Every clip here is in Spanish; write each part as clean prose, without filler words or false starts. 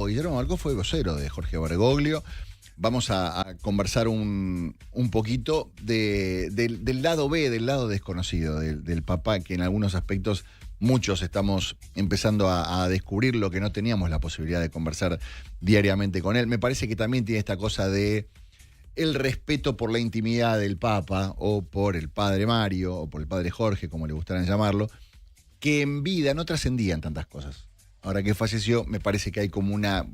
Guillermo Marcó fue vocero de Jorge Bergoglio. Vamos a conversar un poquito del lado B, del lado desconocido del papá, que en algunos aspectos muchos estamos empezando a descubrir lo que no teníamos la posibilidad de conversar diariamente con él. Me parece que también tiene esta cosa de el respeto por la intimidad del Papa, o por el padre Mario, o por el padre Jorge, como le gustaran llamarlo, que en vida no trascendían tantas cosas. Ahora que falleció, me parece que hay como una...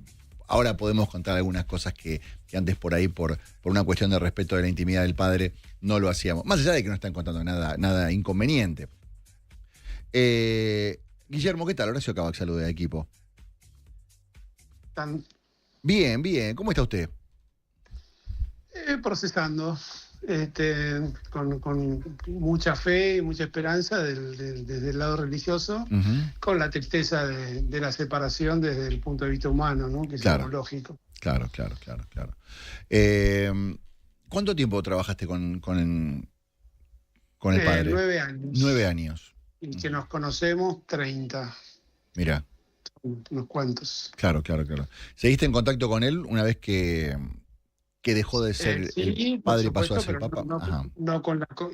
Ahora podemos contar algunas cosas que antes por ahí, por una cuestión de respeto de la intimidad del padre, no lo hacíamos. Más allá de que no están contando nada inconveniente. Guillermo, ¿qué tal? Horacio Cabac, saluda de equipo. Están Bien, bien. ¿Cómo está usted? procesando con mucha fe y mucha esperanza desde el lado religioso, con la tristeza de la separación desde el punto de vista humano, ¿no? Que es Claro. algo lógico. Claro. ¿Cuánto tiempo trabajaste con el padre? 9 años. 9 años. Y que nos conocemos 30, Mirá. unos cuantos. Claro. ¿Seguiste en contacto con él una vez que dejó de ser Sí, el por padre y pasó a supuesto, ser pero papa? Ajá.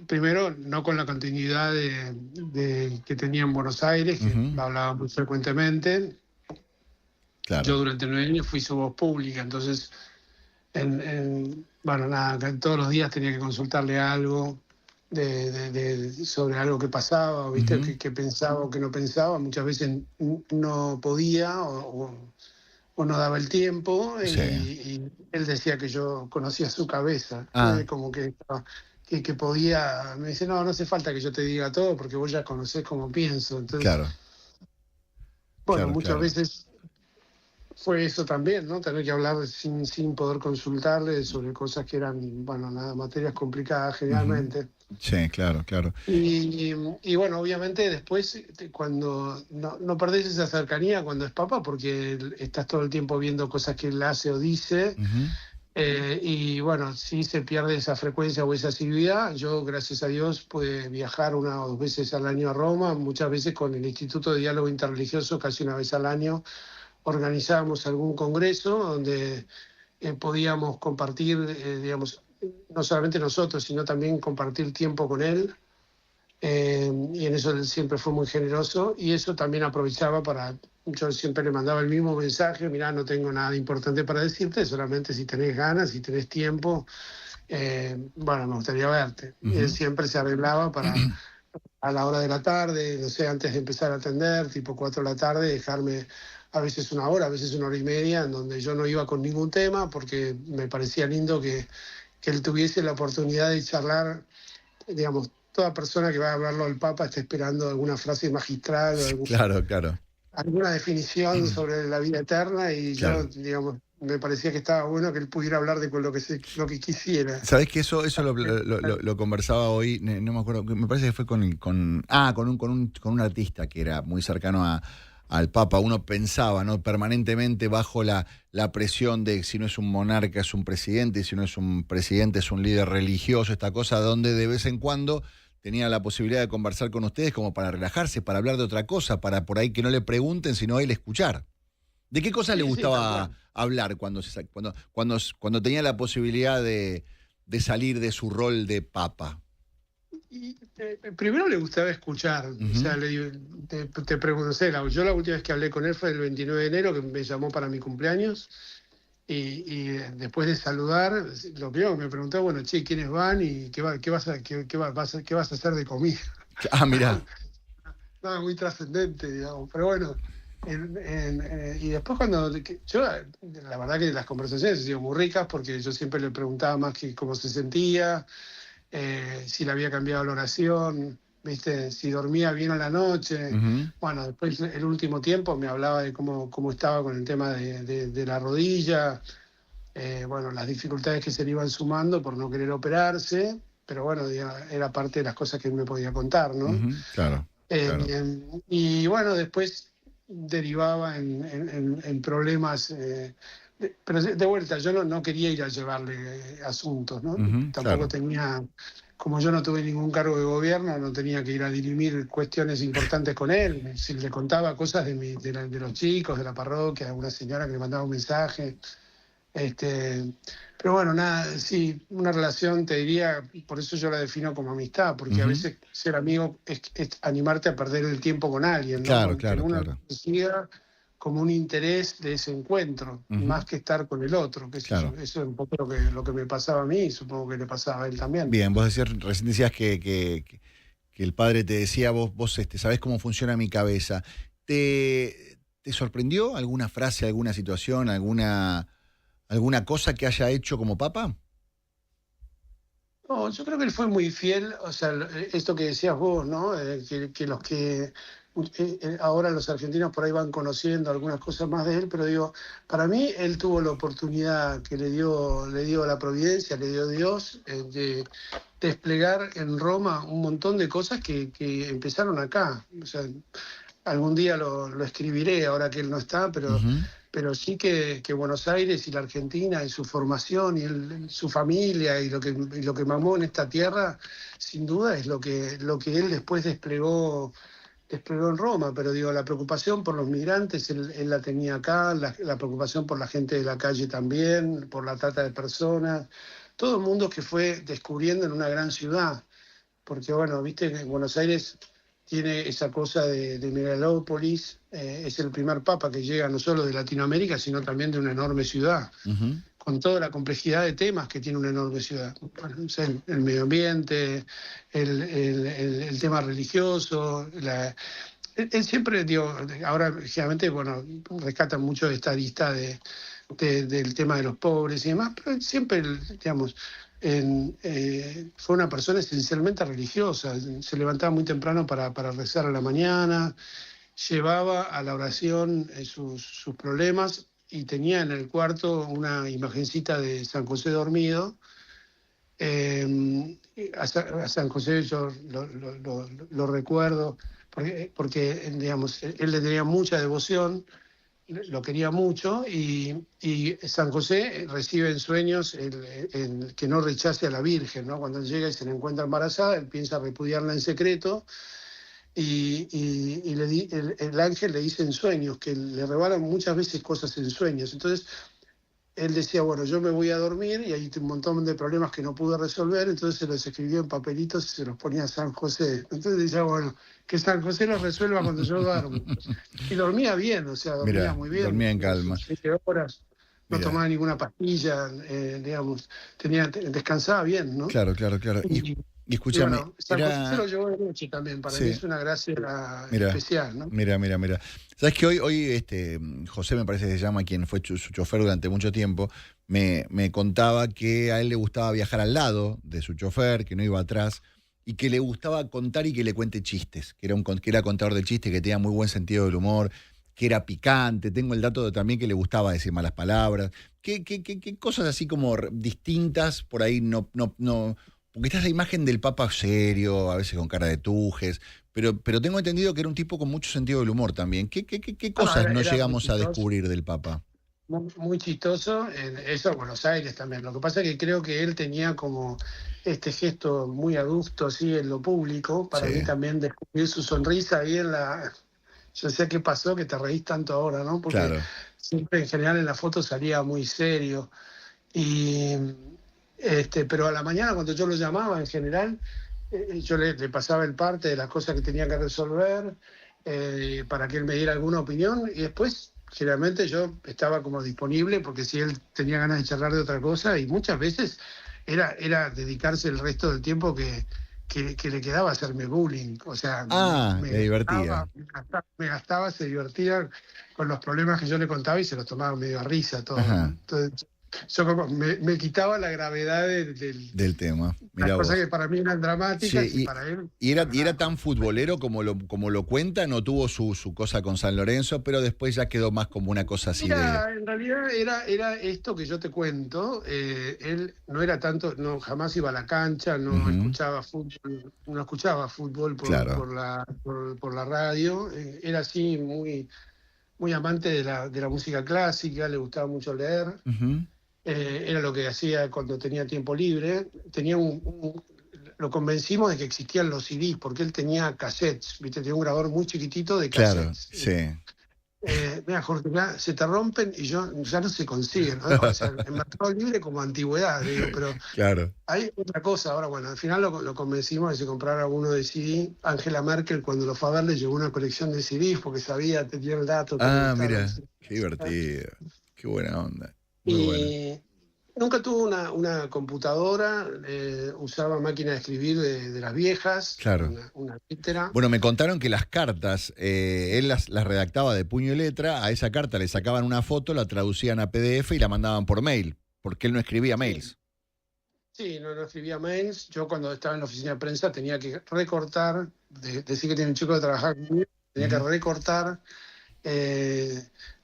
primero no con la continuidad que tenía en Buenos Aires, que hablaba muy frecuentemente. Claro. Yo durante 9 años fui su voz pública, entonces, bueno, nada, todos los días tenía que consultarle algo sobre algo que pasaba, ¿viste? Que pensaba o que no pensaba. Muchas veces no podía o no daba el tiempo, Sí. y él decía que yo conocía su cabeza, como que podía. Me dice, no hace falta que yo te diga todo porque vos ya conocés cómo pienso. Entonces, Claro. bueno, Claro. muchas veces fue eso también, ¿no? Tener que hablar sin poder consultarle sobre cosas que eran, bueno, nada, materias complicadas generalmente. Sí, claro. Y bueno, obviamente después, cuando no perdés esa cercanía cuando es papá, porque estás todo el tiempo viendo cosas que él hace o dice, y bueno, sí se pierde esa frecuencia o esa asiduidad. Yo, gracias a Dios, pude viajar 1 o 2 veces al año a Roma, muchas veces con el Instituto de Diálogo Interreligioso, casi 1 vez al año. Organizábamos algún congreso donde podíamos compartir, digamos, no solamente nosotros, sino también compartir tiempo con él. Y en eso él siempre fue muy generoso, y eso también aprovechaba yo siempre le mandaba el mismo mensaje: mirá, no tengo nada importante para decirte, solamente si tenés ganas, si tenés tiempo, bueno, me gustaría verte. Y él siempre se arreglaba para a la hora de la tarde, no sé, antes de empezar a atender, tipo 4 de la tarde, dejarme a veces 1 hora, a veces 1 hora y media, en donde yo no iba con ningún tema, porque me parecía lindo que él tuviese la oportunidad de charlar. Digamos, toda persona que va a hablarlo al Papa está esperando alguna frase magistral o Claro. alguna definición sobre la vida eterna, y Claro. yo, digamos, me parecía que estaba bueno que él pudiera hablar de lo que quisiera. ¿Sabés que eso lo conversaba hoy? No me acuerdo, me parece que fue con un artista que era muy cercano al Papa. Uno pensaba, ¿no?, permanentemente bajo la presión de si no es un monarca es un presidente, y si no es un presidente es un líder religioso, esta cosa donde de vez en cuando tenía la posibilidad de conversar con ustedes como para relajarse, para hablar de otra cosa, para por ahí que no le pregunten, sino a él escuchar. ¿De qué cosas le gustaba hablar cuando tenía la posibilidad de salir de su rol de papa? Y primero le gustaba escuchar. O sea, te pregunto, no sé, yo la última vez que hablé con él fue el 29 de enero, que me llamó para mi cumpleaños, y después de saludar, lo primero que me preguntó, bueno, che, ¿quiénes van y qué vas a hacer de comida? Ah, mirá. Nada muy trascendente, digamos, pero bueno. Y después yo, la verdad que las conversaciones han sido muy ricas, porque yo siempre le preguntaba más que cómo se sentía, si le había cambiado la oración, ¿viste? Si dormía bien a la noche. Bueno, después el último tiempo me hablaba de cómo estaba con el tema de la rodilla, bueno, las dificultades que se le iban sumando por no querer operarse, pero bueno, era parte de las cosas que él me podía contar, ¿no? Claro. Y bueno, después derivaba en problemas, pero de vuelta, yo no quería ir a llevarle asuntos, ¿no? Tampoco tenía como yo no tuve ningún cargo de gobierno, no tenía que ir a dirimir cuestiones importantes con él. Si le contaba cosas de los chicos, de la parroquia, a una señora que le mandaba un mensaje. Este, pero bueno, nada, sí, una relación, te diría, por eso yo la defino como amistad, porque a Ujú. veces ser amigo es animarte a perder el tiempo con alguien, ¿no? Claro, Que claro, uno claro. siga como un interés de ese encuentro, Ujú. más que estar con el otro, qué sé yo. Claro. Eso es un poco lo que me pasaba a mí y supongo que le pasaba a él también. Bien, vos decías, recién decías que el padre te decía, vos sabés cómo funciona mi cabeza. ¿Te sorprendió alguna frase, alguna situación, alguna cosa que haya hecho como papa? No, yo creo que él fue muy fiel, o sea, esto que decías vos, ¿no? Que los que ahora los argentinos por ahí van conociendo algunas cosas más de él, pero digo, para mí él tuvo la oportunidad que le dio la providencia, le dio Dios, de desplegar en Roma un montón de cosas que empezaron acá. O sea, algún día lo escribiré ahora que él no está, Ujú. pero sí que Buenos Aires y la Argentina y su formación y su familia y lo que mamó en esta tierra, sin duda es lo que él después desplegó en Roma. Pero digo, la preocupación por los migrantes, él la tenía acá, la preocupación por la gente de la calle también, por la trata de personas, todo el mundo que fue descubriendo en una gran ciudad. Porque bueno, viste que Buenos Aires tiene esa cosa de megalópolis, es el primer papa que llega no solo de Latinoamérica, sino también de una enorme ciudad, Ujú. con toda la complejidad de temas que tiene una enorme ciudad. Bueno, o sea, el medio ambiente, el tema religioso, él siempre, digo, ahora generalmente, bueno, rescatan mucho esta arista del tema de los pobres y demás, pero él siempre, digamos, fue una persona esencialmente religiosa. Se levantaba muy temprano para rezar a la mañana, llevaba a la oración sus problemas y tenía en el cuarto una imagencita de San José dormido. A San José yo lo recuerdo porque, digamos, él le tenía mucha devoción, lo quería mucho y San José recibe en sueños que no rechace a la Virgen, ¿no? Cuando él llega y se la encuentra embarazada, él piensa repudiarla en secreto y el ángel le dice en sueños, que le revelan muchas veces cosas en sueños. Entonces él decía, bueno, yo me voy a dormir y hay un montón de problemas que no pude resolver, entonces se los escribió en papelitos y se los ponía a San José. Entonces decía, bueno, que San José los resuelva cuando yo duermo. Y dormía bien, o sea, dormía Mira, muy bien, dormía en calma. sus 7 horas, no Mira, tomaba ninguna pastilla, digamos, descansaba bien, ¿no? claro, claro, claro. Y Y escúchame, bueno, San José se lo era. llevó de noche también, para mí Sí, es una gracia mira, especial, ¿no? mira. Sabes que hoy José me parece que se llama, quien fue su chofer durante mucho tiempo, me contaba que a él le gustaba viajar al lado de su chofer, que no iba atrás, y que le gustaba contar y que le cuente chistes, que era contador de chistes, que tenía muy buen sentido del humor, que era picante. Tengo el dato de también que le gustaba decir malas palabras. ¿Qué cosas así como distintas por ahí no. Porque está esa imagen del Papa serio, a veces con cara de tujes, pero tengo entendido que era un tipo con mucho sentido del humor también. ¿Qué No, no, cosas no era muy llegamos a chistoso. descubrir del Papa? Muy chistoso, eso en Buenos Aires también. Lo que pasa es que creo que él tenía como este gesto muy adusto así en lo público. Sí. Para mí también descubrir su sonrisa ahí en la. Yo sé qué pasó, que te reís tanto ahora, ¿no? Porque Claro. siempre en general en la foto salía muy serio. Y, pero a la mañana cuando yo lo llamaba en general, yo le pasaba el parte de las cosas que tenía que resolver, para que él me diera alguna opinión y después generalmente yo estaba como disponible porque si él tenía ganas de charlar de otra cosa y muchas veces era dedicarse el resto del tiempo que le quedaba a hacerme bullying. O sea, Ah, le me divertía. gastaba, se divertía con los problemas que yo le contaba y se los tomaba medio a risa todo, ¿no? Ajá, Entonces, yo como me quitaba la gravedad de del tema. las Mira cosas que vos. para mí eran Sí, dramáticas y para él, y para era nada. tan futbolero como lo cuenta, no tuvo su cosa con San Lorenzo, pero después ya quedó más como una cosa así de. Mira, en realidad era esto que yo te cuento. Él no era tanto, no, jamás iba a la cancha, no Ujú. escuchaba fútbol Claro. por la radio. Era así muy, muy amante de la música clásica, le gustaba mucho leer. Ujú. Era lo que hacía cuando tenía tiempo libre. Tenía lo convencimos de que existían los CDs, porque él tenía cassettes, ¿viste? Tenía un grabador muy chiquitito de Claro, cassettes. sí. Mira, Jorge, ya se te rompen y ya no se consiguen, ¿no? O sea, en Mercado Libre como antigüedad, digo, pero Claro. hay otra cosa. Ahora, bueno, al final lo convencimos de que se comprara uno de CD. Angela Merkel, cuando lo fue a ver, le llevó una colección de CDs porque sabía, tenía el dato que le Ah, gustaban. mira, qué divertido. Qué buena onda. Muy bueno. Y nunca tuvo una computadora, usaba máquina de escribir de las viejas, Claro. una letra. Bueno, me contaron que las cartas, él las redactaba de puño y letra, a esa carta le sacaban una foto, la traducían a PDF y la mandaban por mail, porque él no escribía mails. Sí, no escribía mails. Yo cuando estaba en la oficina de prensa tenía que recortar, decir que tenía un chico de trabajar conmigo, tenía que recortar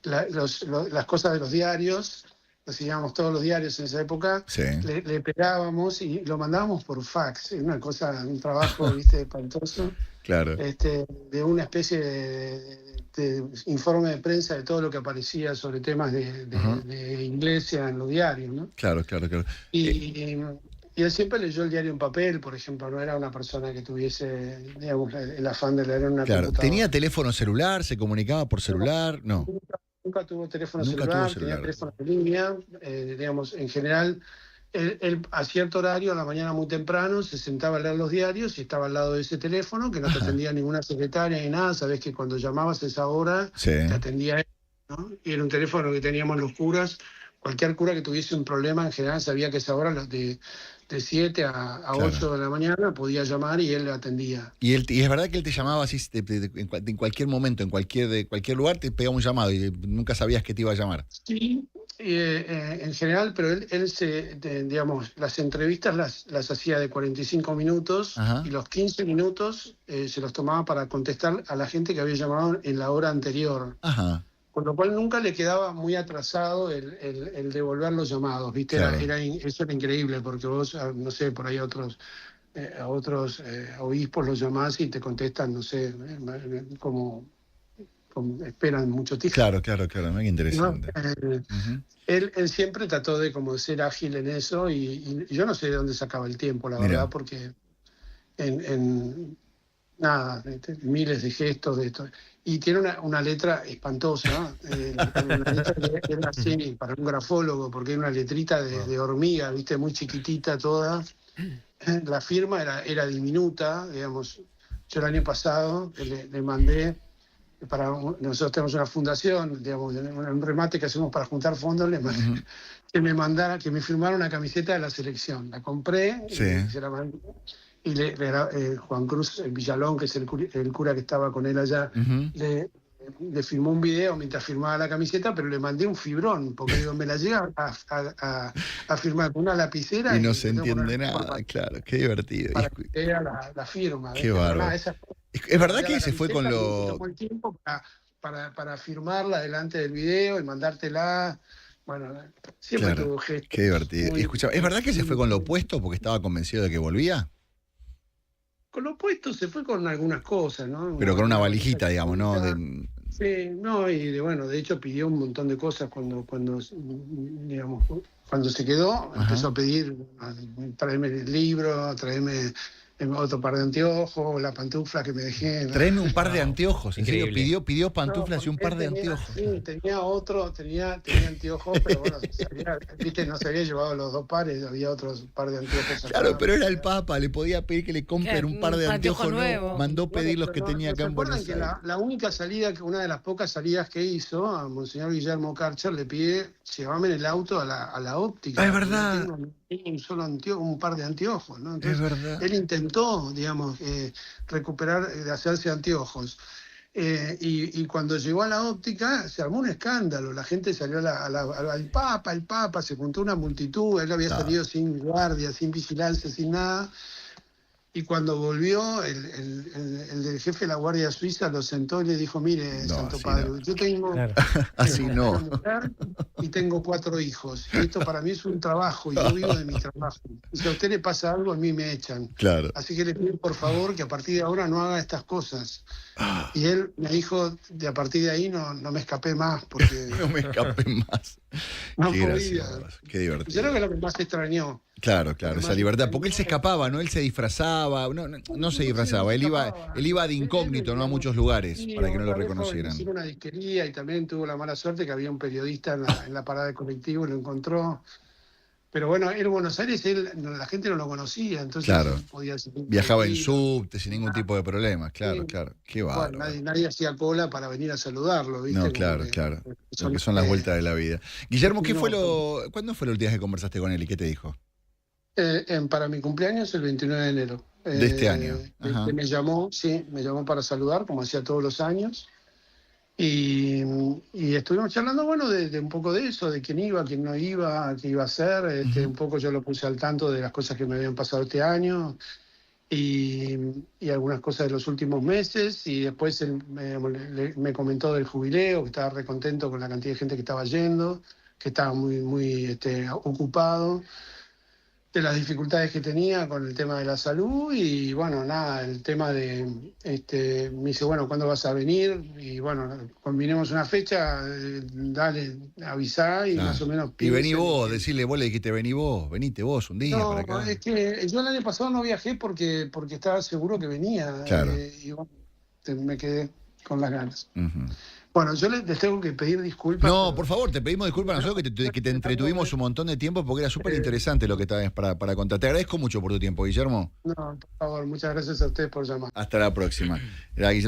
las cosas de los diarios. Recibíamos todos los diarios en esa época, Sí. le pegábamos y lo mandábamos por fax. Es una cosa, un trabajo, viste, espantoso. Claro. De una especie de informe de prensa de todo lo que aparecía sobre temas de iglesia en los diarios, ¿no? Claro, claro, claro. Y él siempre leyó el diario en papel, por ejemplo, no era una persona que tuviese, digamos, el afán de leer en una computadora. ¿Tenía teléfono celular? ¿Se comunicaba por celular? No. Nunca tuvo teléfono celular, tenía teléfono de línea, digamos, en general, él a cierto horario, a la mañana muy temprano, se sentaba a leer los diarios y estaba al lado de ese teléfono, que no te atendía ninguna secretaria ni nada, sabés que cuando llamabas a esa hora, te atendía él, ¿no? Y era un teléfono que teníamos los curas, cualquier cura que tuviese un problema, en general sabía que esa hora, de 7 a 8 de la mañana, podía llamar y él le atendía. ¿Y es verdad que él te llamaba así en cualquier momento, en cualquier lugar, te pegaba un llamado y nunca sabías que te iba a llamar? Sí, en general, pero él digamos, las entrevistas las hacía de 45 minutos. Ajá. Y los 15 minutos se los tomaba para contestar a la gente que había llamado en la hora anterior. Ajá. Con lo cual nunca le quedaba muy atrasado el devolver los llamados, ¿viste? Claro. Eso era increíble, porque vos, no sé, por ahí a otros obispos los llamás y te contestan, no sé, como esperan mucho tiempo. Claro, muy interesante. ¿No? Él siempre trató de como ser ágil en eso y yo no sé de dónde sacaba el tiempo, la verdad, porque nada, miles de gestos de esto. Y tiene una letra espantosa, una letra que era así para un grafólogo, porque era una letrita de hormiga, viste, muy chiquitita toda. La firma era diminuta, digamos. Yo el año pasado le mandé, nosotros tenemos una fundación, digamos, un remate que hacemos para juntar fondos, le mandé, que me firmara una camiseta de la selección. La compré, y se la mandé. Y Juan Cruz Villalón, que es el cura que estaba con él allá, le filmó un video mientras firmaba la camiseta, pero le mandé un fibrón, porque digo, me la llega a firmar con una lapicera. Y no se entiende nada, claro, qué divertido. Para que vea la firma. Qué bárbaro. Es verdad que se fue con lo... Tomó el tiempo para firmarla delante del video y mandártela. Bueno, siempre tuvo gestos. Qué divertido. Y escuchá, ¿es verdad que se fue con lo opuesto porque estaba convencido de que volvía? Con lo opuesto se fue con algunas cosas, ¿no? Pero con una valijita, digamos, ¿no? Sí, no, y de hecho pidió un montón de cosas cuando se quedó. Ajá. Empezó a pedir, tráeme el libro, tráeme otro par de anteojos, la pantufla que me dejé. Tráeme un par de anteojos, en serio, pidió pantuflas y un par de anteojos. Sí, tenía anteojos, pero bueno, viste, no se había llevado los dos pares, había otros par de anteojos acá. Claro, pero era el Papa, le podía pedir que le compren un par de anteojos nuevos. Mandó pedir los que tenía acá en Buenos Aires. La única salida, una de las pocas salidas que hizo, a Monseñor Guillermo Karcher le pide, llévame en el auto a la óptica. Es verdad. Tengo un par de anteojos, ¿no? Entonces, es verdad. Él intentó, digamos, recuperar, de hacerse anteojos. Y cuando llegó a la óptica se armó un escándalo, la gente salió al Papa, se juntó una multitud, él había salido sin guardia, sin vigilancia, sin nada. Y cuando volvió, el del jefe de la Guardia Suiza lo sentó y le dijo, mire, Santo Padre, yo tengo así una mujer y tengo 4 hijos. Y esto para mí es un trabajo y yo vivo de mi trabajo. Y si a usted le pasa algo, a mí me echan. Claro. Así que le pido, por favor, que a partir de ahora no haga estas cosas. Y él me dijo, a partir de ahí no me escapé más. Porque no me escapé más. No Qué podía. gracioso, qué Yo creo que divertido. es lo que más extrañó. Claro, Lo claro, que esa más libertad. Porque él se extrañó. escapaba, ¿no? Él se disfrazaba, no se disfrazaba, No se él escapaba. iba de Él incógnito, ¿no? A digamos, muchos lugares sí, para que no lo otra vez fue a bendecir reconocieran. una disquería y también tuvo la mala suerte que había un periodista en la parada de colectivo y lo encontró. Pero bueno, en Buenos Aires la gente no lo conocía, entonces Claro, él podía seguir viajaba en tranquilo. subte sin ningún tipo de problemas, claro, Sí, claro. Qué bueno, bárbaro. nadie hacía cola para venir a saludarlo, No, ¿viste? Como claro, que claro. Lo que son, son las vueltas de la vida. Guillermo, no, ¿cuándo fue la última vez que conversaste con él y qué te dijo? para mi cumpleaños el 29 de enero. De este año. Que Ajá. me llamó, sí, me llamó para saludar, como hacía todos los años. Y, y estuvimos charlando, bueno, de un poco de eso, de quién iba, quién no iba, qué iba a hacer. Ujú. Un poco yo lo puse al tanto de las cosas que me habían pasado este año y, y algunas cosas de los últimos meses. Y después él me comentó del jubileo, que estaba recontento con la cantidad de gente que estaba yendo, que estaba muy ocupado, de las dificultades que tenía con el tema de la salud y bueno, nada, el tema de, me dice, bueno, ¿cuándo vas a venir? Y bueno, combinemos una fecha, dale, avisá y más Claro. o menos Y vení piensen. vos, decirle, vos le dijiste, vení vos, venite vos un día para No, acá. es que yo el año pasado no viajé porque estaba seguro que venía Claro. y bueno, me quedé con las ganas. Ujú. Bueno, yo les tengo que pedir disculpas, No, pero por favor, te pedimos disculpas a nosotros que te entretuvimos un montón de tiempo porque era súper eh, interesante lo que estabas para contar. Te agradezco mucho por tu tiempo, Guillermo. no, por favor, muchas gracias a ustedes por llamar. Hasta la próxima. Era Guillermo